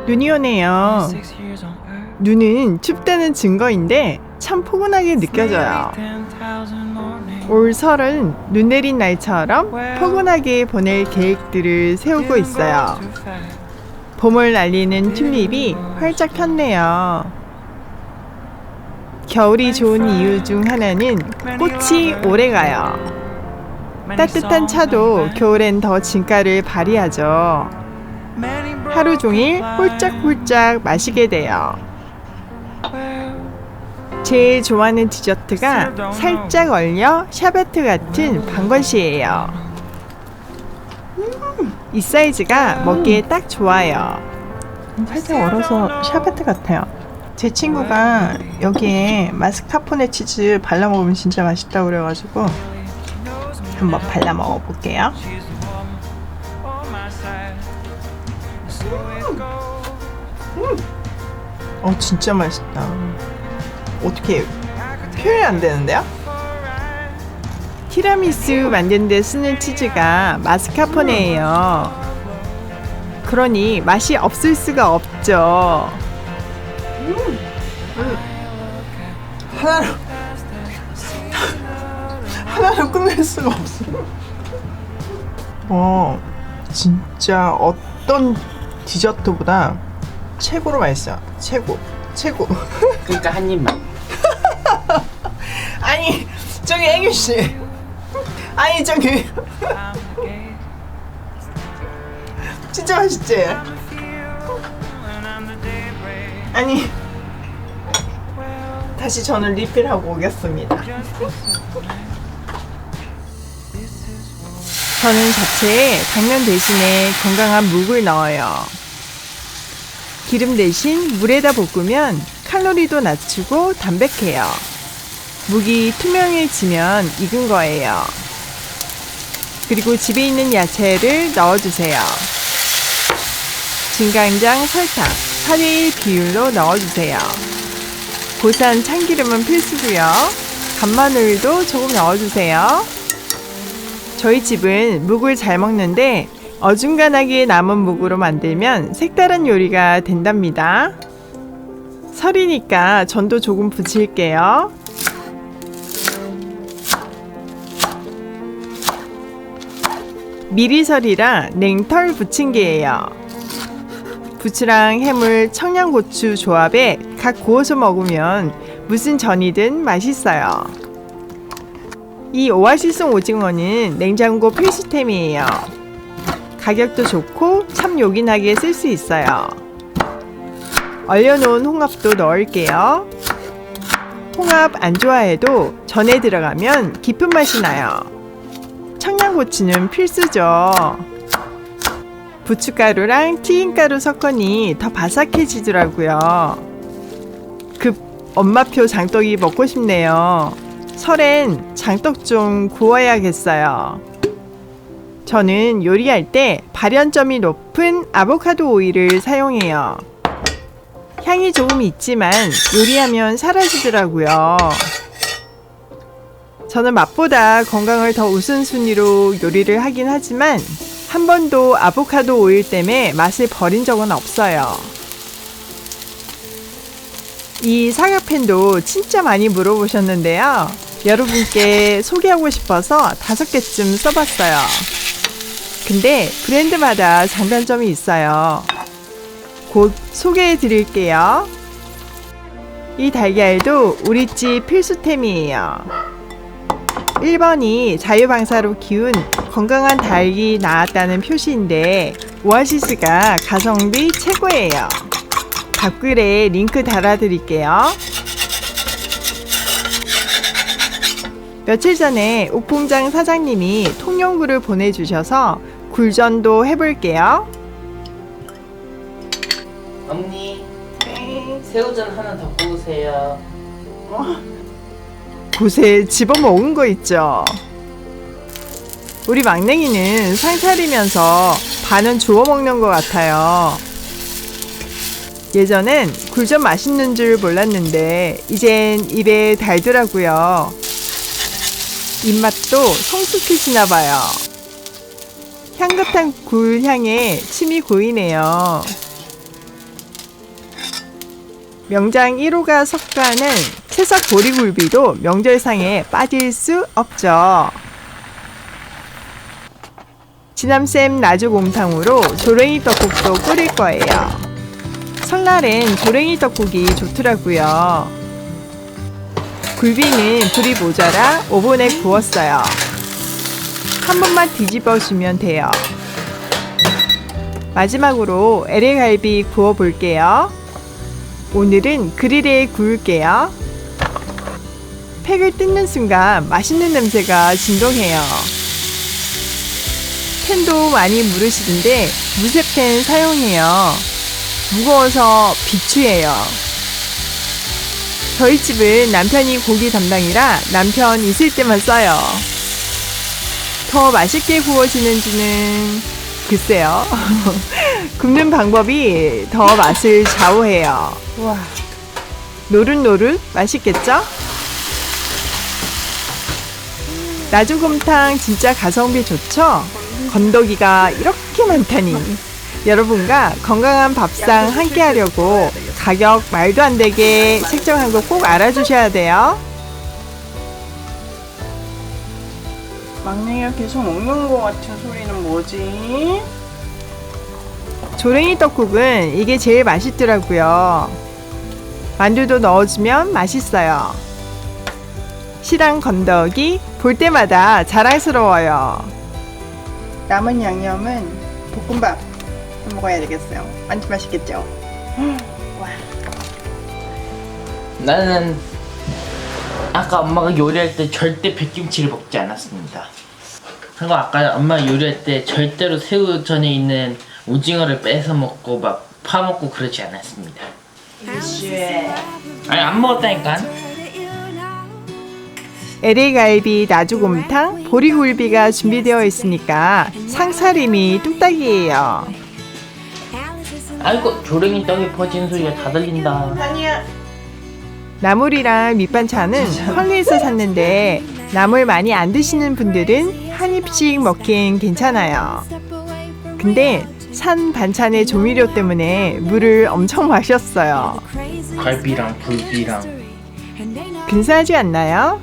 눈이 오네요. 눈은 춥다는 증거인데 참 포근하게 느껴져요. 올 설은 눈 내린 날처럼 포근하게 보낼 계획들을 세우고 있어요. 봄을 알리는 튤립이 활짝 폈네요. 겨울이 좋은 이유 중 하나는 꽃이 오래가요. 따뜻한 차도 겨울엔 더 진가를 발휘하죠. 하루 종일 홀짝홀짝 마시게 돼요. 제일 좋아하는 디저트가 살짝 얼려 샤베트 같은 방건시예요. 이 사이즈가 먹기에 딱 좋아요. 살짝 얼어서 샤베트 같아요. 제 친구가 여기에 마스카포네 치즈 발라 먹으면 진짜 맛있다고 그래가지고 한번 발라 먹어볼게요. 진짜 맛있다. 어떻게 표현이 안 되는데요? 티라미수 만드는 데 쓰는 치즈가 마스카포네예요. 그러니 맛이 없을 수가 없죠. 하나로 끝낼 수가 없어. 진짜 어떤 디저트보다 최고로 맛있어요. 최고. 그러니까 한 입만. 아니 저기 애교씨, 아니 저기 진짜 맛있지? 아니 다시 저는 리필하고 오겠습니다. 저는 잡채에 당면 대신에 건강한 묵을 넣어요. 기름 대신 물에다 볶으면 칼로리도 낮추고 담백해요. 묵이 투명해지면 익은 거예요. 그리고 집에 있는 야채를 넣어주세요. 진간장, 설탕, 4대1 비율로 넣어주세요. 고소한 참기름은 필수고요. 간마늘도 조금 넣어주세요. 저희 집은 묵을 잘 먹는데 어중간하게 남은 묵으로 만들면 색다른 요리가 된답니다. 설이니까 전도 조금 부칠게요. 미리설이라 냉털 부침개예요. 부추랑 해물, 청양고추 조합에 각 구워서 먹으면 무슨 전이든 맛있어요. 이 오아시송 오징어는 냉장고 필수템이에요. 가격도 좋고 참 요긴하게 쓸 수 있어요. 얼려놓은 홍합도 넣을게요. 홍합 안 좋아해도 전에 들어가면 깊은 맛이 나요. 청양고추는 필수죠. 부추가루랑 튀김가루 섞으니 더 바삭해지더라고요. 급 엄마표 장떡이 먹고 싶네요. 설엔 장떡 좀 구워야겠어요. 저는 요리할 때 발연점이 높은 아보카도 오일을 사용해요. 향이 조금 있지만 요리하면 사라지더라고요. 저는 맛보다 건강을 더 우선순위로 요리를 하긴 하지만 한 번도 아보카도 오일 때문에 맛을 버린 적은 없어요. 이 사각팬도 진짜 많이 물어보셨는데요. 여러분께 소개하고 싶어서 5개쯤 써봤어요. 근데 브랜드마다 장단점이 있어요. 곧 소개해 드릴게요. 이 달걀도 우리 집 필수템이에요. 1번이 자유방사로 키운 건강한 닭이 나왔다는 표시인데 오아시스가 가성비 최고예요. 답글에 링크 달아드릴게요. 며칠 전에 옥봉장 사장님이 통영굴을 보내주셔서 굴전도 해볼게요. 어머니, 새우전 하나 더 구우세요. 곳에 집어먹은 거 있죠. 우리 막냉이는 상 차리면서 반은 주워 먹는 것 같아요. 예전엔 굴전 맛있는 줄 몰랐는데 이젠 입에 달더라고요. 입맛도 성숙해지나 봐요. 향긋한 굴 향에 침이 고이네요. 명장 1호가 석가는 새싹 보리굴비도 명절상에 빠질 수 없죠. 지남쌤 나주곰탕으로 조랭이 떡국도 끓일 거예요. 설날엔 조랭이 떡국이 좋더라고요. 굴비는 불이 모자라 오븐에 구웠어요. 한 번만 뒤집어 주면 돼요. 마지막으로 LA갈비 구워 볼게요. 오늘은 그릴에 구울게요. 팩을 뜯는 순간 맛있는 냄새가 진동해요. 팬도 많이 물으시던데 무쇠팬 사용해요. 무거워서 비추해요. 저희 집은 남편이 고기 담당이라 남편 있을 때만 써요. 더 맛있게 구워지는지는 글쎄요. 굽는 방법이 더 맛을 좌우해요. 와, 노릇노릇 맛있겠죠? 나주곰탕 진짜 가성비 좋죠? 건더기가 이렇게 많다니. 여러분과 건강한 밥상 함께 하려고 가격 말도 안 되게 책정한 거 꼭 알아주셔야 돼요. 막내가 계속 먹는 거 같은 소리는 뭐지? 조랭이 떡국은 이게 제일 맛있더라고요. 만두도 넣어주면 맛있어요. 시랑 건더기 볼 때마다 자랑스러워요. 남은 양념은 볶음밥 먹어야 되겠어요. 완전 맛있겠죠? 와. 나는 아까 엄마가 요리할 때 절대 백김치를 먹지 않았습니다. 그리고 아까 엄마 요리할 때 절대로 새우전에 있는 오징어를 뺏어 먹고 막 파먹고 그러지 않았습니다. 아니 안 먹었다니까. LA갈비 나주곰탕 보리굴비가 준비되어 있으니까 상차림이 뚝딱이에요. 아이고 조랭이 떡이 퍼지는 소리가 다 들린다. 아니야. 나물이랑 밑반찬은 컬리에서 샀는데 나물 많이 안 드시는 분들은 한 입씩 먹긴 괜찮아요. 근데 산 반찬의 조미료 때문에 물을 엄청 마셨어요. 갈비랑 굴비랑 근사하지 않나요?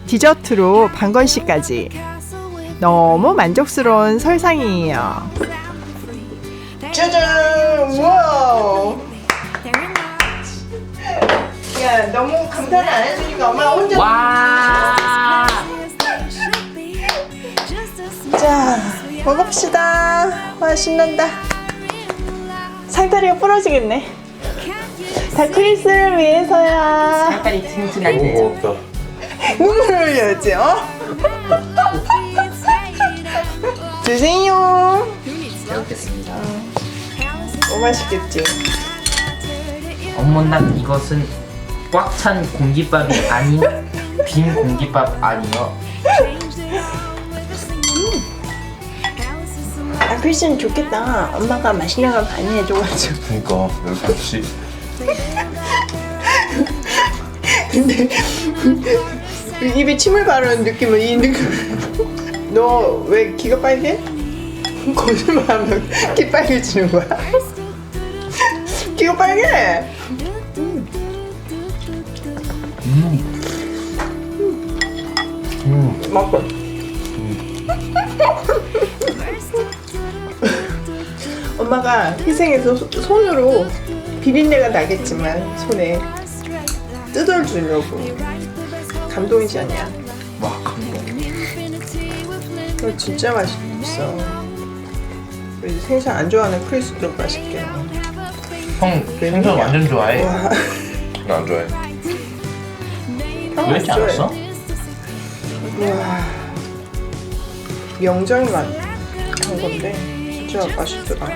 디저트로 방건씨까지 너무 만족스러운 설상이에요. 짜잔! 와우! 야, 너무 감탄 안 해주니까 엄마 혼자. 와. 자, 먹읍시다. 와, 신난다. 살다리가 부러지겠네. 다 크리스를 위해서야. 살다리 튼튼한데. 눈물 흘려야지, 어? 드세요. 잘 먹겠습니다. 너무 맛있겠지? 어머나 이것은 꽉 찬 공깃밥이 아닌 빈 공깃밥 아니요. 아, 크리스는 좋겠다. 엄마가 맛있는 걸 많이 해줘가지고. 그러니까 여기 같이 근데 입에 침을 바르는 느낌은 이 느낌. 너 왜 귀가 빨개? 거짓말하면 귀 빨개지는 거야? 귀가 빨개. 맞고. 엄마가 희생해서 손으로 비린내가 나겠지만 손에 뜯어주려고. 감동이지 않냐? 와 감동. 이거 진짜 맛있어. 우리 생선 안 좋아하는 크리스도 맛있게. 형 생선 완전 좋아해. 와, 나 안 좋아해. 왜 이렇게 안 왔어? 와, 명장이 한 건데 진짜 맛있더라.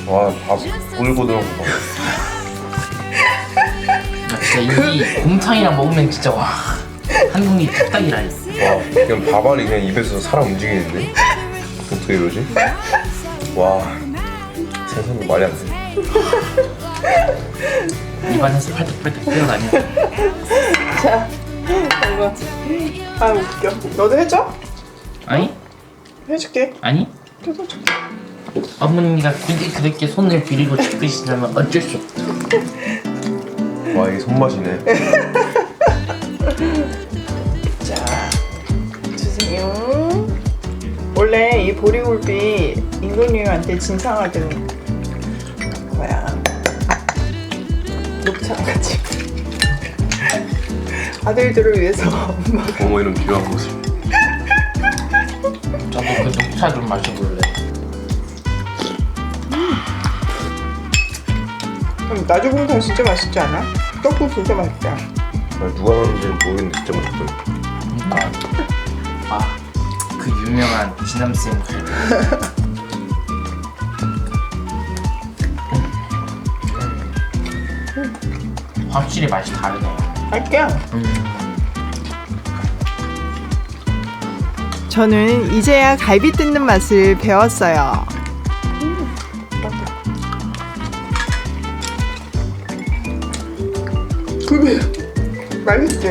와밥 꼬들꼬들한 거 봐. 나 진짜 이 곰탕이랑 먹으면 진짜 와 한국이 뚝딱이라니. 와 그냥 밥알이 그냥 입에서 살아 움직이는데 어떻게 이러지? 와 생선도 말이 안 돼. 입안에서 팔딱팔딱 뛰어다니. 자, 이거 아 웃겨. 너도 해줘? 아니? 해줄게. 아니? 뜯어줄게. 어머니가 굳이 그렇게 손을 비리고 싶으시다면 어쩔 수 없다. 와 이게 손맛이네. 자, 주세요. 원래 이 보리굴비 임금님한테 진상하던 거야. 녹차랑 같이. 아들들을 위해서 엄마가. 어머 이런 귀한 모습. 저도 그 녹차 좀 마셔볼래. 나주곰탕 진짜 맛있지 않아? 떡국 진짜 맛있다. 누가 하는지는 모르겠는데 진짜 맛있더라. 그러니까 그 유명한 지남쌤 갈비. 확실히 맛이 다르네요. 할게요. 저는 이제야 갈비 뜯는 맛을 배웠어요. 굴비 맛있지?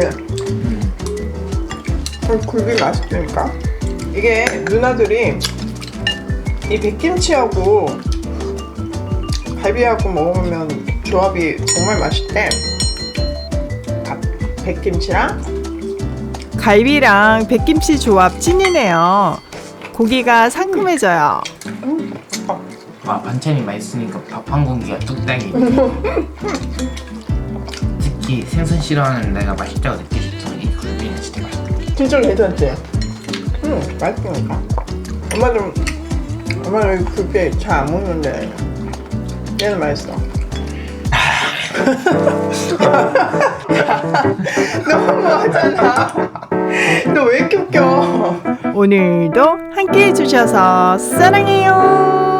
굴비 맛있다니까? 이게 누나들이 이 백김치하고 갈비하고 먹으면 조합이 정말 맛있대. 백김치랑 갈비랑 백김치 조합 찐이네요. 고기가 상큼해져요. 와 반찬이 맛있으니까 밥 한 공기가 뚝딱이. 특히 생선 싫어하는 내가 맛있다고 느낄 수 있어. 이 굴비는 진짜 맛있다. 진짜 괜찮지? 맛있으니까. 엄마는 굴비 잘 안 먹는데 얘는 맛있어. 너무하잖아. 너 왜 이렇게 웃겨? 오늘도 함께 해주셔서 사랑해요.